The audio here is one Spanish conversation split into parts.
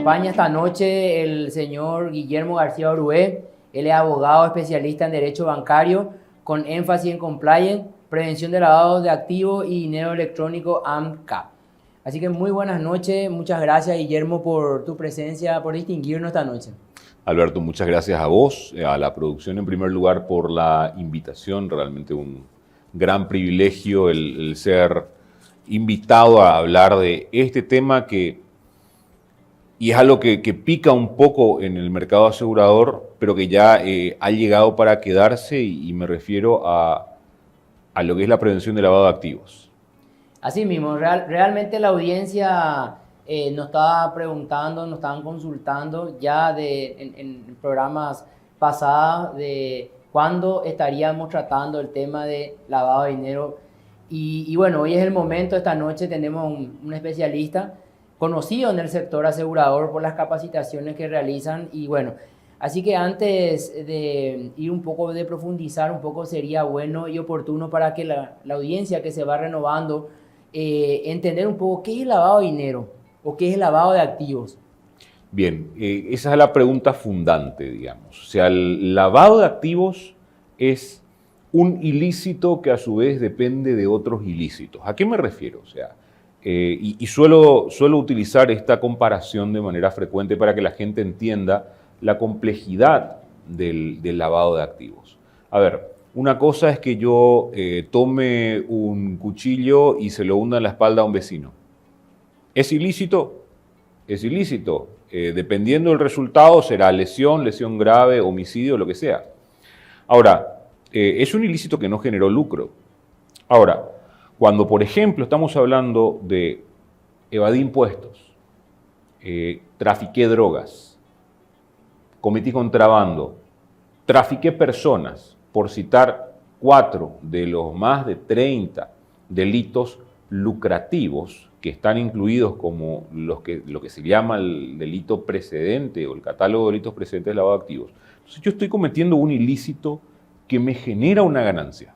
acompaña esta noche el señor Guillermo García Orué. Él es abogado especialista en Derecho Bancario con énfasis en compliance, prevención de lavado de activos y dinero electrónico AMCA. Así que muy buenas noches. Muchas gracias, Guillermo, por tu presencia, por distinguirnos esta noche. Alberto, muchas gracias a vos, a la producción en primer lugar por la invitación. Realmente un gran privilegio el ser invitado a hablar de este tema y es algo que pica un poco en el mercado asegurador, pero que ya ha llegado para quedarse y me refiero a lo que es la prevención de lavado de activos. Así mismo, realmente la audiencia nos estaba preguntando, nos estaban consultando ya en programas pasados de cuándo estaríamos tratando el tema de lavado de dinero. Y bueno, hoy es el momento. Esta noche tenemos un especialista conocido en el sector asegurador por las capacitaciones que realizan. Y bueno, así que antes de ir un poco, de profundizar un poco, sería bueno y oportuno para que la audiencia que se va renovando entender un poco qué es el lavado de dinero o qué es el lavado de activos. Bien, esa es la pregunta fundante, digamos. O sea, el lavado de activos es un ilícito que a su vez depende de otros ilícitos. ¿A qué me refiero? O sea, suelo utilizar esta comparación de manera frecuente para que la gente entienda la complejidad del lavado de activos. A ver, una cosa es que yo tome un cuchillo y se lo hunda en la espalda a un vecino. ¿Es ilícito? Es ilícito. Dependiendo del resultado, será lesión, lesión grave, homicidio, lo que sea. Ahora, es un ilícito que no generó lucro. Ahora, cuando, por ejemplo, estamos hablando de evadir impuestos, trafiqué drogas, cometí contrabando, trafiqué personas, por citar 4 de los más de 30 delitos lucrativos que están incluidos como lo que se llama el delito precedente o el catálogo de delitos precedentes de lavado de activos. Entonces yo estoy cometiendo un ilícito que me genera una ganancia.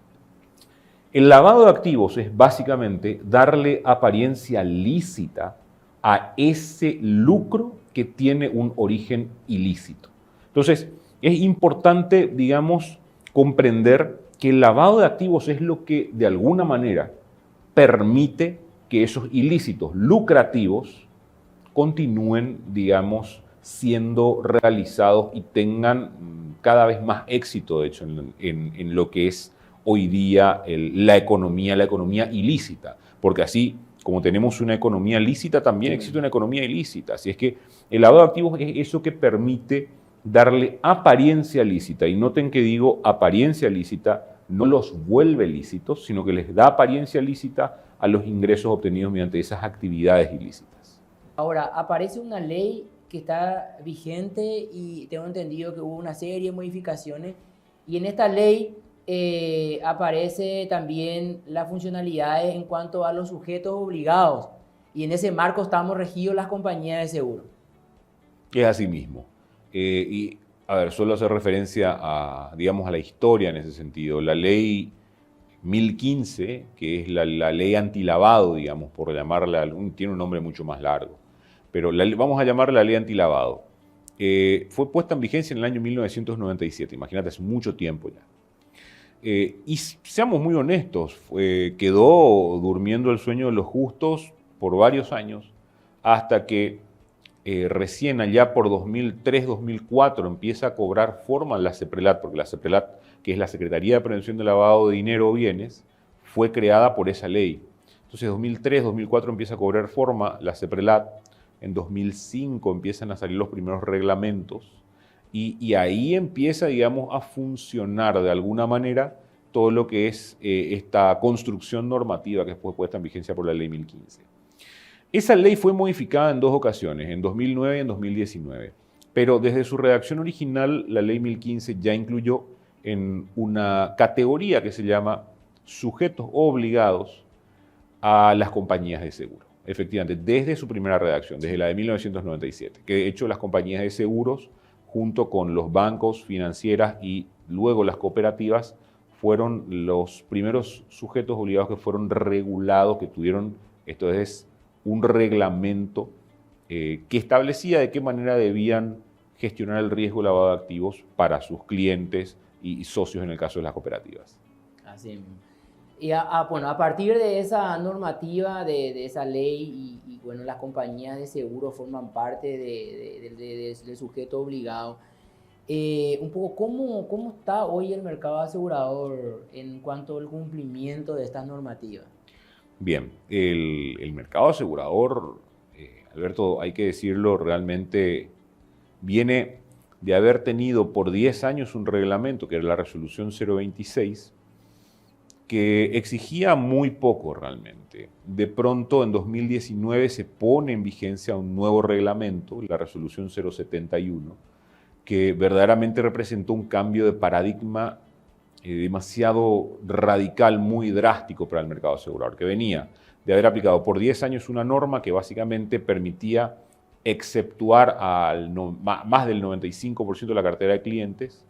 El lavado de activos es básicamente darle apariencia lícita a ese lucro que tiene un origen ilícito. Entonces, es importante, digamos, comprender que el lavado de activos es lo que de alguna manera permite que esos ilícitos lucrativos continúen, digamos, siendo realizados y tengan cada vez más éxito, de hecho, en lo que es hoy día la economía ilícita. Porque así como tenemos una economía lícita, también existe una economía ilícita. Así es que el lavado de activos es eso que permite darle apariencia lícita. Y noten que digo apariencia lícita, no los vuelve lícitos, sino que les da apariencia lícita a los ingresos obtenidos mediante esas actividades ilícitas. Ahora, aparece una ley que está vigente y tengo entendido que hubo una serie de modificaciones, y en esta ley aparece también las funcionalidades en cuanto a los sujetos obligados, y en ese marco estamos regidos las compañías de seguro. Es así mismo. A ver, suelo hacer referencia digamos, a la historia en ese sentido. La ley 1015, que es la ley antilavado, digamos, por llamarla, tiene un nombre mucho más largo, pero vamos a llamarla la ley antilavado. Fue puesta en vigencia en el año 1997, imagínate, hace mucho tiempo ya. Y seamos muy honestos, quedó durmiendo el sueño de los justos por varios años, hasta que recién allá por 2003-2004 empieza a cobrar forma la CEPRELAT, porque la CEPRELAT, que es la Secretaría de Prevención de Lavado de Dinero o Bienes, fue creada por esa ley. Entonces, 2003-2004 empieza a cobrar forma la CEPRELAT, en 2005 empiezan a salir los primeros reglamentos, y ahí empieza, digamos, a funcionar de alguna manera todo lo que es esta construcción normativa que fue puesta en vigencia por la ley 1015. Esa ley fue modificada en 2 ocasiones, en 2009 y en 2019, pero desde su redacción original, la ley 1015 ya incluyó en una categoría que se llama sujetos obligados a las compañías de seguro. Efectivamente, desde su primera redacción, desde la de 1997, que de hecho las compañías de seguros, junto con los bancos, financieras y luego las cooperativas, fueron los primeros sujetos obligados que fueron regulados, que tuvieron, esto es, un reglamento que establecía de qué manera debían gestionar el riesgo de lavado de activos para sus clientes y socios en el caso de las cooperativas. Así mismo. Y bueno, a partir de esa normativa, de esa ley, bueno, las compañías de seguro forman parte del sujeto obligado. Un poco, ¿cómo está hoy el mercado asegurador en cuanto al cumplimiento de estas normativas? Bien, el mercado asegurador, Alberto, hay que decirlo, realmente viene de haber tenido por 10 años un reglamento, que era la resolución 026, que exigía muy poco realmente. De pronto, en 2019 se pone en vigencia un nuevo reglamento, la resolución 071, que verdaderamente representó un cambio de paradigma demasiado radical, muy drástico para el mercado asegurador, que venía de haber aplicado por 10 años una norma que básicamente permitía exceptuar más del 95% de la cartera de clientes,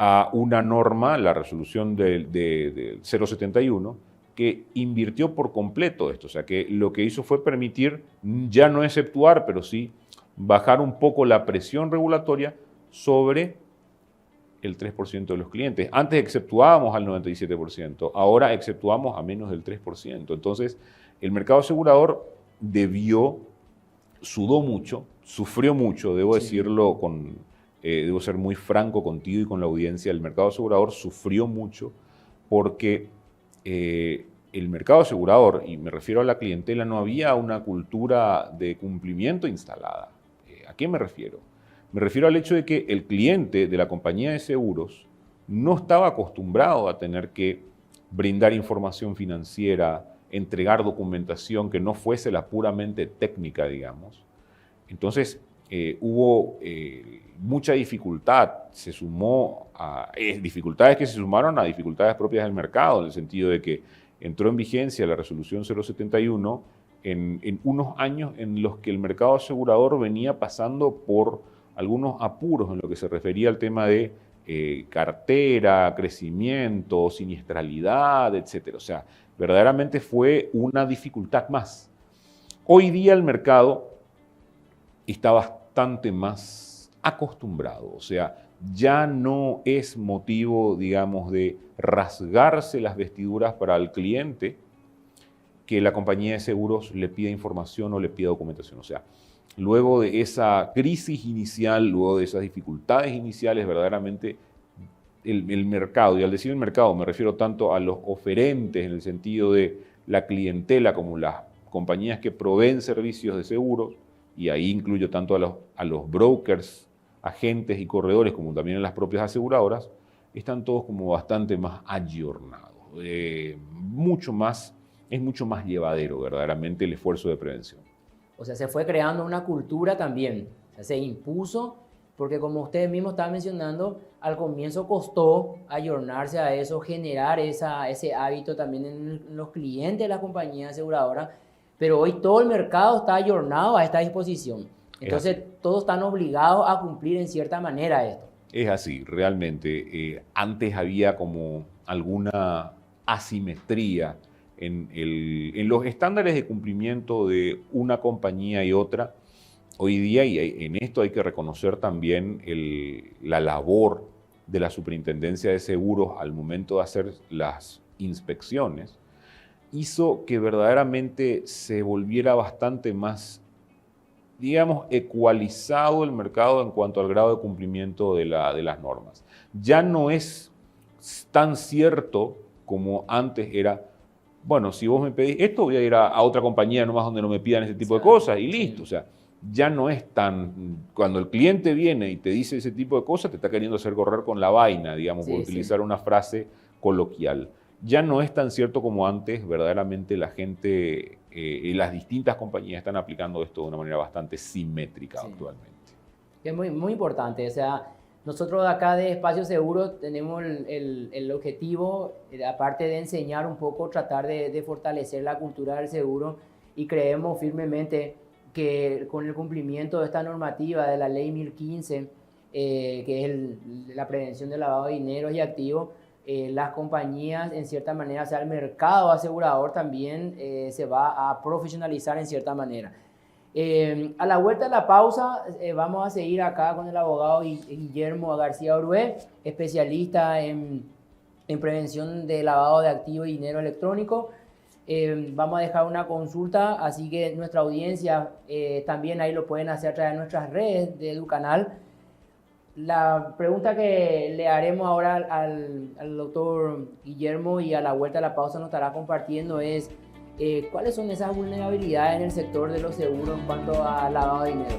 a una norma, la resolución del 071, que invirtió por completo esto. O sea, que lo que hizo fue permitir ya no exceptuar, pero sí bajar un poco la presión regulatoria sobre el 3% de los clientes. Antes exceptuábamos al 97%, ahora exceptuamos a menos del 3%. Entonces, el mercado asegurador sudó mucho, sufrió mucho, debo decirlo debo ser muy franco contigo y con la audiencia. El mercado asegurador sufrió mucho porque el mercado asegurador, y me refiero a la clientela, no había una cultura de cumplimiento instalada. ¿A qué me refiero? Me refiero al hecho de que el cliente de la compañía de seguros no estaba acostumbrado a tener que brindar información financiera, entregar documentación que no fuese la puramente técnica, digamos. Entonces, hubo mucha dificultad, dificultades que se sumaron a dificultades propias del mercado, en el sentido de que entró en vigencia la resolución 071 en unos años en los que el mercado asegurador venía pasando por algunos apuros en lo que se refería al tema de cartera, crecimiento, siniestralidad, etc. O sea, verdaderamente fue una dificultad más. Hoy día el mercado está bastante más acostumbrado, o sea, ya no es motivo, digamos, de rasgarse las vestiduras para el cliente que la compañía de seguros le pida información o le pida documentación. O sea, luego de esa crisis inicial, luego de esas dificultades iniciales, verdaderamente el mercado, y al decir el mercado me refiero tanto a los oferentes en el sentido de la clientela como las compañías que proveen servicios de seguros, y ahí incluyo tanto a los brokers, agentes y corredores, como también a las propias aseguradoras, están todos como bastante más ayornados. Es mucho más llevadero verdaderamente el esfuerzo de prevención. O sea, se fue creando una cultura también, o sea, se impuso, porque como ustedes mismos estaban mencionando, al comienzo costó ayornarse a eso, generar ese hábito también en los clientes de la compañía aseguradora, pero hoy todo el mercado está ayornado a esta disposición. Entonces, todos están obligados a cumplir en cierta manera esto. Es así, realmente. Antes había como alguna asimetría en los estándares de cumplimiento de una compañía y otra. Hoy día, y en esto hay que reconocer también la labor de la Superintendencia de Seguros al momento de hacer las inspecciones, hizo que verdaderamente se volviera bastante más, digamos, ecualizado el mercado en cuanto al grado de cumplimiento de las normas. Ya no es tan cierto como antes era, bueno, si vos me pedís esto, voy a ir a otra compañía nomás donde no me pidan ese tipo de cosas y listo. Sí. O sea, ya no es tan... Cuando el cliente viene y te dice ese tipo de cosas, te está queriendo hacer correr con la vaina, digamos, por utilizar una frase coloquial. Ya no es tan cierto como antes. Verdaderamente la gente y las distintas compañías están aplicando esto de una manera bastante simétrica actualmente. Es muy, muy importante. O sea, nosotros acá de Espacio Seguro tenemos el objetivo, aparte de enseñar un poco, tratar de fortalecer la cultura del seguro, y creemos firmemente que con el cumplimiento de esta normativa de la Ley 1015, que es la prevención del lavado de dinero y activos, las compañías, en cierta manera, o sea, el mercado asegurador también se va a profesionalizar en cierta manera. A la vuelta de la pausa, vamos a seguir acá con el abogado Guillermo García Orué, especialista en prevención de lavado de activos y dinero electrónico. Vamos a dejar una consulta, así que nuestra audiencia también ahí lo pueden hacer a través de nuestras redes de EduCanal. La pregunta que le haremos ahora al doctor Guillermo y a la vuelta de la pausa nos estará compartiendo es ¿cuáles son esas vulnerabilidades en el sector de los seguros en cuanto a lavado de dinero?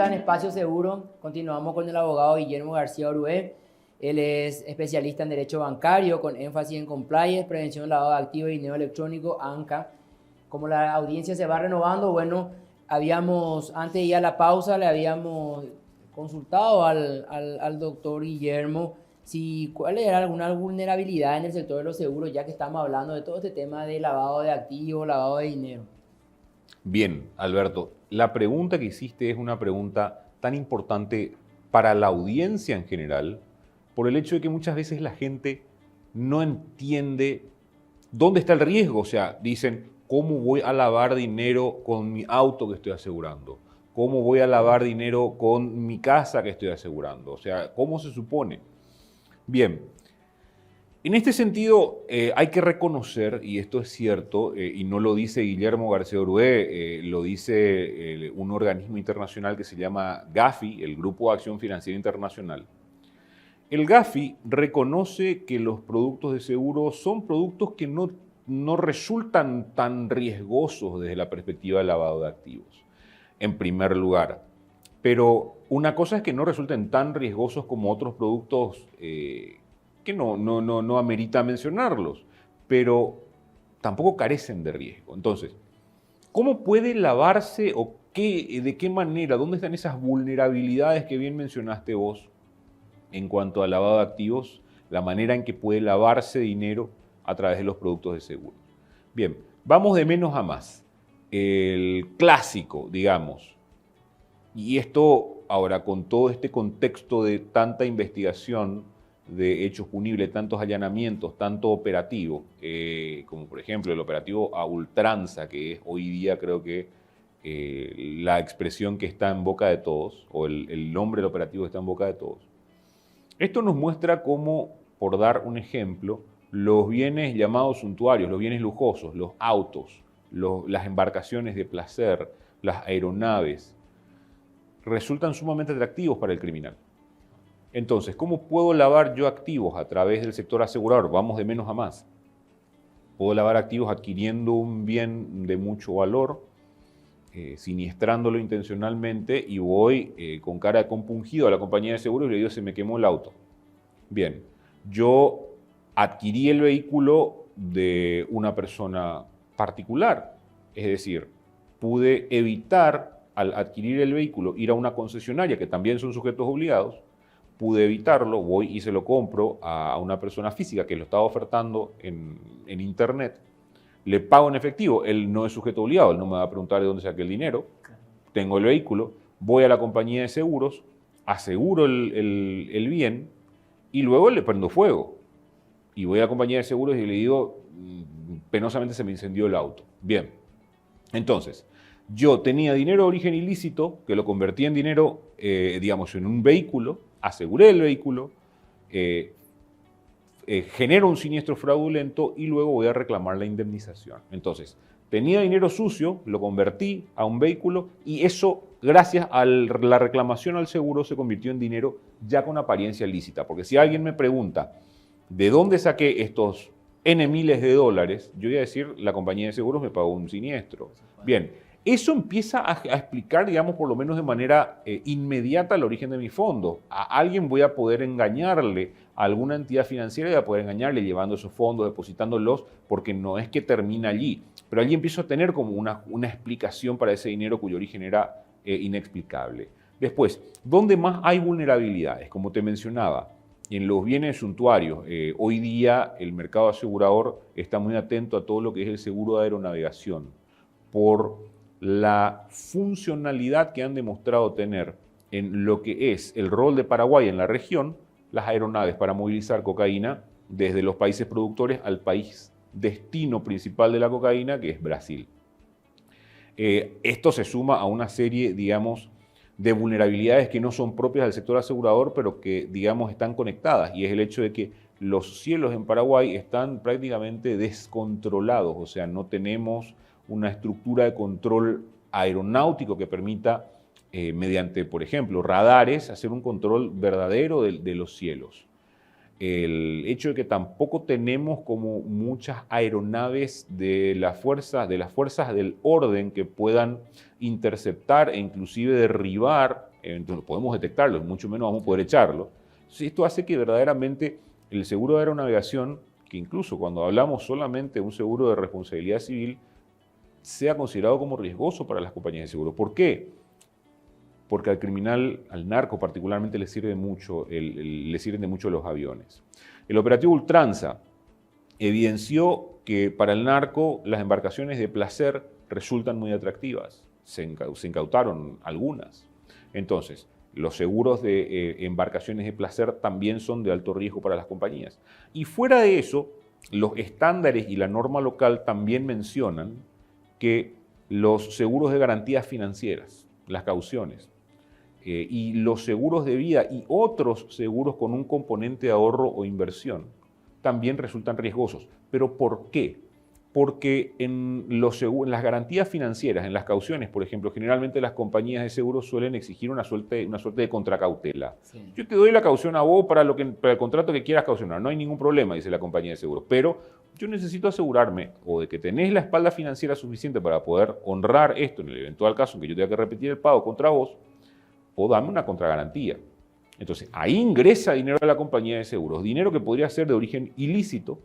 En Espacio Seguro, continuamos con el abogado Guillermo García Orué. Él es especialista en Derecho Bancario con énfasis en Compliance, Prevención de Lavado de Activos y Dinero Electrónico, ANCA. Como la audiencia se va renovando, bueno, antes de ir a la pausa, le habíamos consultado al doctor Guillermo si cuál era alguna vulnerabilidad en el sector de los seguros, ya que estamos hablando de todo este tema de lavado de activos, lavado de dinero. Bien, Alberto, la pregunta que hiciste es una pregunta tan importante para la audiencia en general, por el hecho de que muchas veces la gente no entiende dónde está el riesgo. O sea, dicen, ¿cómo voy a lavar dinero con mi auto que estoy asegurando? ¿Cómo voy a lavar dinero con mi casa que estoy asegurando? O sea, ¿cómo se supone? Bien. En este sentido, hay que reconocer, y esto es cierto, y no lo dice Guillermo García Orué, lo dice un organismo internacional que se llama GAFI, el Grupo de Acción Financiera Internacional. El GAFI reconoce que los productos de seguro son productos que no resultan tan riesgosos desde la perspectiva del lavado de activos, en primer lugar. Pero una cosa es que no resulten tan riesgosos como otros productos que no amerita mencionarlos, pero tampoco carecen de riesgo. Entonces, ¿cómo puede lavarse o de qué manera, dónde están esas vulnerabilidades que bien mencionaste vos en cuanto al lavado de activos, la manera en que puede lavarse dinero a través de los productos de seguro? Bien, vamos de menos a más. El clásico, digamos, y esto ahora con todo este contexto de tanta investigación de hechos punibles, tantos allanamientos, tanto operativo, como por ejemplo el operativo a ultranza, que es hoy día creo que la expresión que está en boca de todos, o el nombre del operativo que está en boca de todos. Esto nos muestra cómo, por dar un ejemplo, los bienes llamados suntuarios, los bienes lujosos, los autos, las embarcaciones de placer, las aeronaves, resultan sumamente atractivos para el criminal. Entonces, ¿cómo puedo lavar yo activos a través del sector asegurador? Vamos de menos a más. Puedo lavar activos adquiriendo un bien de mucho valor, siniestrándolo intencionalmente, y voy con cara de compungido a la compañía de seguros y le digo, se me quemó el auto. Bien, yo adquirí el vehículo de una persona particular, es decir, pude evitar al adquirir el vehículo, ir a una concesionaria, que también son sujetos obligados, pude evitarlo, voy y se lo compro a una persona física que lo estaba ofertando en internet, le pago en efectivo, él no es sujeto obligado, él no me va a preguntar de dónde saqué el dinero, tengo el vehículo, voy a la compañía de seguros, aseguro el bien y luego le prendo fuego. Y voy a la compañía de seguros y le digo, penosamente se me incendió el auto. Bien, entonces, yo tenía dinero de origen ilícito, que lo convertí en dinero, digamos, en un vehículo, aseguré el vehículo, genero un siniestro fraudulento y luego voy a reclamar la indemnización. Entonces, tenía dinero sucio, lo convertí a un vehículo y eso, gracias a la reclamación al seguro, se convirtió en dinero ya con apariencia lícita. Porque si alguien me pregunta, ¿de dónde saqué estos N miles de dólares? Yo voy a decir, la compañía de seguros me pagó un siniestro. Bien, eso empieza a explicar, digamos, por lo menos de manera inmediata el origen de mi fondo. A alguien voy a poder engañarle, a alguna entidad financiera voy a poder engañarle llevando esos fondos, depositándolos, porque no es que termina allí. Pero allí empiezo a tener como una explicación para ese dinero cuyo origen era inexplicable. Después, ¿dónde más hay vulnerabilidades? Como te mencionaba, en los bienes suntuarios, hoy día el mercado asegurador está muy atento a todo lo que es el seguro de aeronavegación por la funcionalidad que han demostrado tener en lo que es el rol de Paraguay en la región, las aeronaves para movilizar cocaína desde los países productores al país destino principal de la cocaína, que es Brasil. Esto se suma a una serie, digamos, de vulnerabilidades que no son propias del sector asegurador, pero que, digamos, están conectadas, y es el hecho de que los cielos en Paraguay están prácticamente descontrolados, o sea, no tenemos una estructura de control aeronáutico que permita, mediante, por ejemplo, radares, hacer un control verdadero de los cielos. El hecho de que tampoco tenemos como muchas aeronaves de las fuerzas del orden que puedan interceptar e inclusive derribar, entonces podemos detectarlo, mucho menos vamos a poder echarlo. Entonces, esto hace que verdaderamente el seguro de aeronavegación, que incluso cuando hablamos solamente de un seguro de responsabilidad civil, sea considerado como riesgoso para las compañías de seguro. ¿Por qué? Porque al criminal, al narco particularmente, le sirven de mucho los aviones. El operativo Ultranza evidenció que para el narco las embarcaciones de placer resultan muy atractivas. Se incautaron algunas. Entonces, los seguros de embarcaciones de placer también son de alto riesgo para las compañías. Y fuera de eso, los estándares y la norma local también mencionan que los seguros de garantías financieras, las cauciones, y los seguros de vida y otros seguros con un componente de ahorro o inversión también resultan riesgosos. ¿Pero por qué? Porque en las garantías financieras, en las cauciones, por ejemplo, generalmente las compañías de seguros suelen exigir una suerte de contracautela. Sí. Yo te doy la caución a vos para el contrato que quieras caucionar, no hay ningún problema, dice la compañía de seguros, pero yo necesito asegurarme o de que tenés la espalda financiera suficiente para poder honrar esto en el eventual caso en que yo tenga que repetir el pago contra vos, o dame una contragarantía. Entonces, ahí ingresa dinero a la compañía de seguros, dinero que podría ser de origen ilícito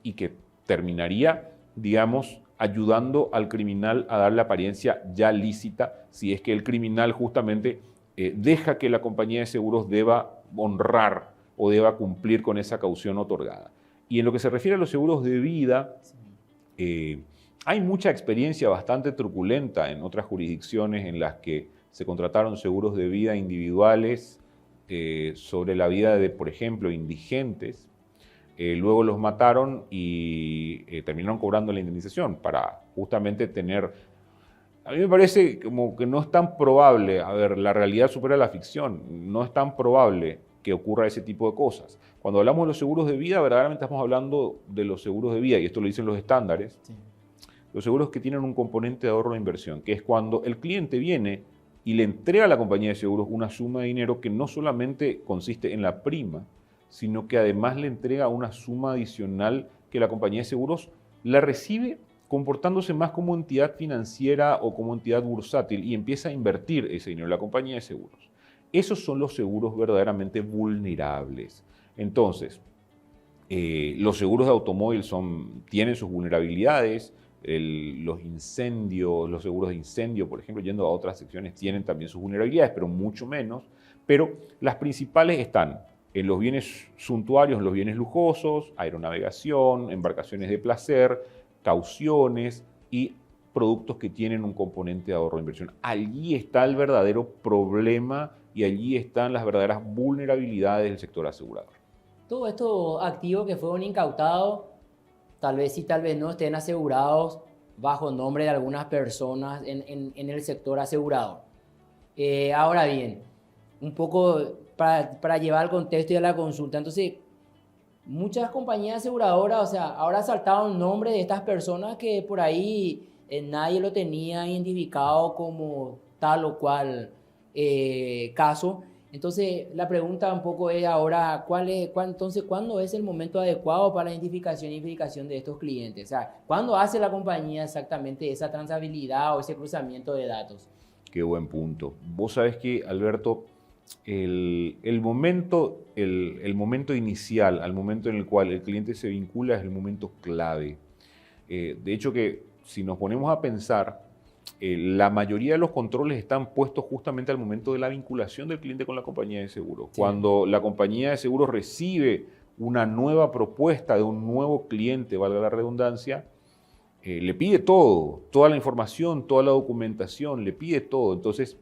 y que terminaría, digamos, ayudando al criminal a dar la apariencia ya lícita, si es que el criminal justamente deja que la compañía de seguros deba honrar o deba cumplir con esa caución otorgada. Y en lo que se refiere a los seguros de vida, hay mucha experiencia bastante truculenta en otras jurisdicciones en las que se contrataron seguros de vida individuales sobre la vida de, por ejemplo, indigentes. Luego los mataron y terminaron cobrando la indemnización para justamente tener... A mí me parece como que no es tan probable, a ver, la realidad supera la ficción, no es tan probable que ocurra ese tipo de cosas. Cuando hablamos de los seguros de vida, verdaderamente estamos hablando de los seguros de vida, y esto lo dicen los estándares, sí. Los seguros que tienen un componente de ahorro e inversión, que es cuando el cliente viene y le entrega a la compañía de seguros una suma de dinero que no solamente consiste en la prima, sino que además le entrega una suma adicional que la compañía de seguros la recibe comportándose más como entidad financiera o como entidad bursátil y empieza a invertir ese dinero en la compañía de seguros. Esos son los seguros verdaderamente vulnerables. Entonces, los seguros de automóvil tienen sus vulnerabilidades, los incendios, los seguros de incendio, por ejemplo, yendo a otras secciones, tienen también sus vulnerabilidades, pero mucho menos. Pero las principales están en los bienes suntuarios, los bienes lujosos, aeronavegación, embarcaciones de placer, cauciones y productos que tienen un componente de ahorro de inversión. Allí está el verdadero problema y allí están las verdaderas vulnerabilidades del sector asegurador. Todos estos activos que fueron incautados, tal vez sí, tal vez no, estén asegurados bajo nombre de algunas personas en el sector asegurador. Ahora bien, un poco para llevar al contexto y a la consulta, entonces, muchas compañías aseguradoras, o sea, ahora saltaron nombre de estas personas que por ahí nadie lo tenía identificado como tal o cual caso. Entonces, la pregunta un poco es ahora, entonces, ¿cuándo es el momento adecuado para la identificación y verificación de estos clientes? O sea, ¿cuándo hace la compañía exactamente esa trazabilidad o ese cruzamiento de datos? Qué buen punto. Vos sabés que, Alberto, el momento inicial, al momento en el cual el cliente se vincula, es el momento clave. De hecho, que si nos ponemos a pensar, la mayoría de los controles están puestos justamente al momento de la vinculación del cliente con la compañía de seguros. Sí. Cuando la compañía de seguros recibe una nueva propuesta de un nuevo cliente, valga la redundancia, le pide todo, toda la información, toda la documentación, le pide todo. Entonces,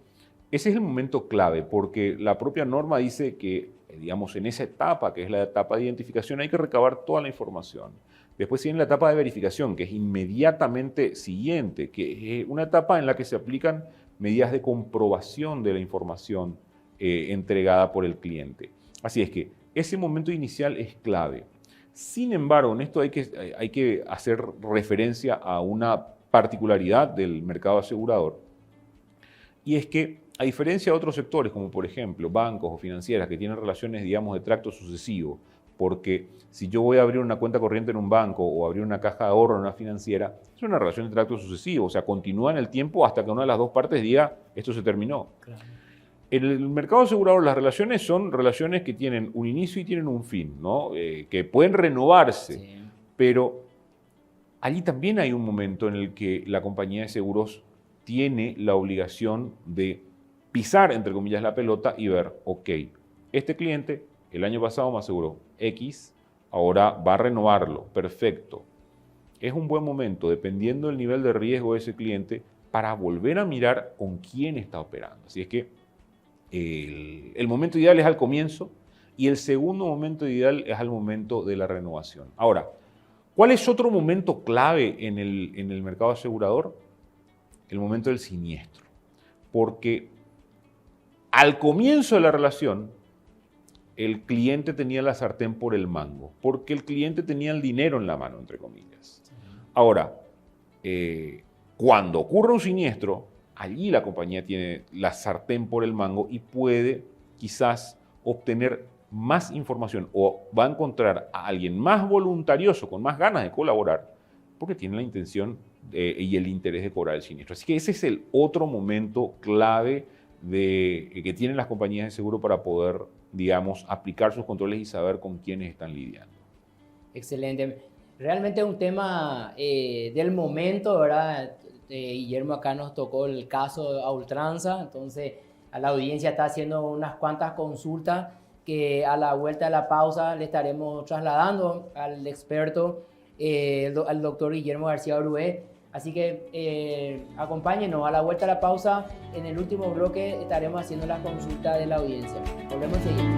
ese es el momento clave, porque la propia norma dice que, digamos, en esa etapa, que es la etapa de identificación, hay que recabar toda la información. Después viene la etapa de verificación, que es inmediatamente siguiente, que es una etapa en la que se aplican medidas de comprobación de la información entregada por el cliente. Así es que ese momento inicial es clave. Sin embargo, en esto hay que hacer referencia a una particularidad del mercado asegurador, y es que, a diferencia de otros sectores, como por ejemplo bancos o financieras que tienen relaciones, digamos, de tracto sucesivo, porque si yo voy a abrir una cuenta corriente en un banco o abrir una caja de ahorro en una financiera, es una relación de tracto sucesivo, o sea, continúa en el tiempo hasta que una de las dos partes diga, esto se terminó. Claro. En el mercado asegurador las relaciones son relaciones que tienen un inicio y tienen un fin, ¿no? Que pueden renovarse, sí. Pero allí también hay un momento en el que la compañía de seguros tiene la obligación de pisar, entre comillas, la pelota y ver, ok, este cliente el año pasado me aseguró X, ahora va a renovarlo, perfecto. Es un buen momento, dependiendo del nivel de riesgo de ese cliente, para volver a mirar con quién está operando. Así es que el momento ideal es al comienzo y el segundo momento ideal es al momento de la renovación. Ahora, ¿cuál es otro momento clave en el mercado asegurador? El momento del siniestro. Porque al comienzo de la relación, el cliente tenía la sartén por el mango, porque el cliente tenía el dinero en la mano, entre comillas. Ahora, cuando ocurre un siniestro, allí la compañía tiene la sartén por el mango y puede quizás obtener más información o va a encontrar a alguien más voluntarioso, con más ganas de colaborar, porque tiene la intención y el interés de cobrar el siniestro. Así que ese es el otro momento clave que tienen las compañías de seguro para poder, digamos, aplicar sus controles y saber con quiénes están lidiando. Excelente. Realmente es un tema del momento, ¿verdad? Guillermo acá nos tocó el caso a ultranza, entonces a la audiencia está haciendo unas cuantas consultas que a la vuelta de la pausa le estaremos trasladando al experto, al doctor Guillermo García Brué. Así que acompáñenos a la vuelta de la pausa. En el último bloque estaremos haciendo la consulta de la audiencia. Volvemos enseguida.